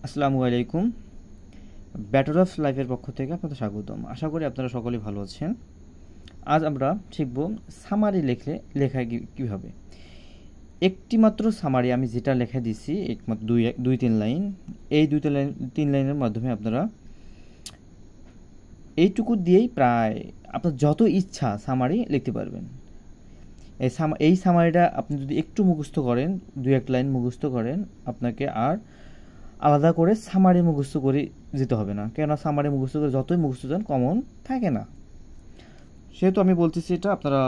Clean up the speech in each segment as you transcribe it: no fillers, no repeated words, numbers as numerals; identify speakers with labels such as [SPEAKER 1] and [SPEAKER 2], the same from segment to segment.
[SPEAKER 1] আসসালামু আলাইকুম। Battle of লাইফের পক্ষ থেকে আপনাদের স্বাগতম। আশা করি আপনারা সকলেই ভালো আছেন। আজ আমরা শিখব সামারি লেখা কীভাবে। একটি মাত্র সামারি আমি যেটা লেখা দিছি, একমাত্র দুই তিন লাইন, এই তিন লাইনের মাধ্যমে আপনারা এইটুকু দিয়েই প্রায় আপনার যত ইচ্ছা সামারি লিখতে পারবেন। এই সামারিটা আপনি যদি একটু মুখস্থ করেন, এক লাইন মুখস্থ করেন, আপনাকে আর আলাদা করে সামারি মুখস্থ করে যেতে হবে না। কেননা সামারি মুখস্থ করে যতই মুখস্থ যান কমন থাকে না। সেহেতু আমি বলতেছি এটা আপনারা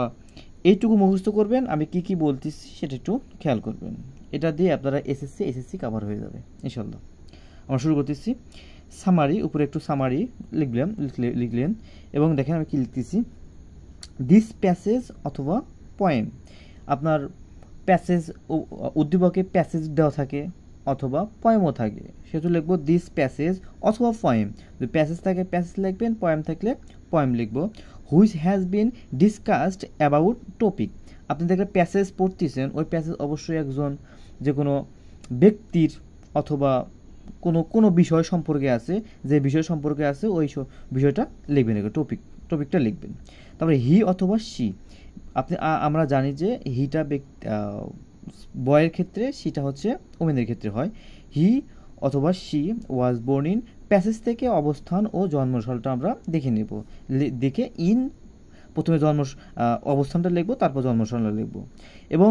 [SPEAKER 1] এইটুকু মুখস্থ করবেন। আমি কি বলতেছি সেটা একটু খেয়াল করবেন। এটা দিয়ে আপনারা এসএসসি কভার হয়ে যাবে ইনশাল্লাহ। আমরা শুরু করতেছি। সামারি, উপরে একটু সামারি লিখলেন এবং দেখেন আমি কি লিখতেছি, দিস প্যাসেজ অথবা পয়েম। আপনার প্যাসেজ, উদ্দীপকে প্যাসেজ দেওয়া থাকে অথবা পয়েমও থাকে, সেহেতু লিখবো দিস প্যাসেজ অথবা পয়েম। যদি প্যাসেজ থাকে প্যাসেজ লিখবেন, পয়েম থাকলে পয়েম লিখবো। Which has been discussed about topic. আপনি দেখলে প্যাসেজ পড়তেছেন, ওই প্যাসেজ অবশ্যই একজন যে কোনো ব্যক্তির অথবা কোনো বিষয় সম্পর্কে আছে, যে বিষয় সম্পর্কে আছে ওই বিষয়টা লিখবেন, টপিকটা লিখবেন। তারপরে হি অথবা সি। আমরা জানি যে হিটা বয়ের ক্ষেত্রে, সিটা হচ্ছে ওমেনের ক্ষেত্রে হয়। হি অথবা she was born in, passage থেকে অবস্থান ও জন্মসালটা আমরা দেখে নেব। দেখে প্রথমে অবস্থানটা লিখবো, তারপর জন্মসালটা লিখবো। এবং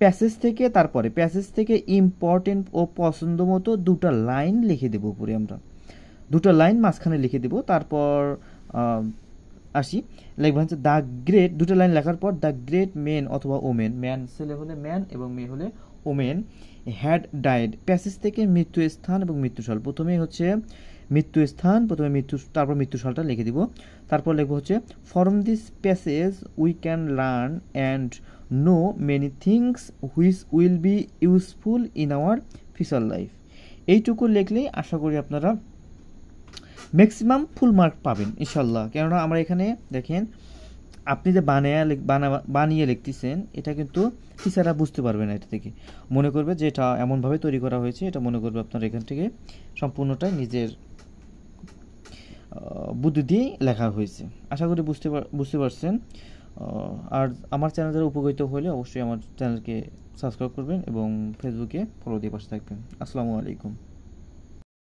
[SPEAKER 1] প্যাসেজ থেকে ইম্পর্টেন্ট ও পছন্দ মতো দুটো লাইন লিখে দেবো উপরে, আমরা দুটো লাইন মাঝখানে লিখে দেবো। তারপর আসি, লিখবেন হচ্ছে দ্য গ্রেট, দুটো লাইন লেখার পর দ্য গ্রেট মেন অথবা ওমেন, ম্যান ছেলে হলে ম্যান এবং মেয়ে হলে ওমেন, হ্যাড ডাইড। প্যাসেজ থেকে মৃত্যু স্থান এবং মৃত্যুসাল, প্রথমেই হচ্ছে মৃত্যু স্থান, তারপর মৃত্যুসালটা লিখে দিব। তারপর লিখবো হচ্ছে from this passage we can learn and know many things which will be useful in our future life. এইটুকু লিখলেই আশা করি আপনারা ম্যাক্সিমাম ফুল মার্ক পাবেন ইনশাল্লাহ। কেননা আমরা এখানে দেখেন, আপনি যে বানিয়ে লিখতেছেন, এটা কিন্তু টিচাররা বুঝতে পারবে না। এটা থেকে মনে করবে যে এটা এমনভাবে তৈরি করা হয়েছে, এটা মনে করবে আপনার এখান থেকে সম্পূর্ণটাই নিজের বুদ্ধি দিয়েই লেখা হয়েছে। আশা করি বুঝতে পারছেন। আর আমার চ্যানেল যারা উপকৃত হলে অবশ্যই আমার চ্যানেলকে সাবস্ক্রাইব করবেন এবং ফেসবুকে ফলো দিয়ে পাশে থাকবেন। আসসালামু আলাইকুম।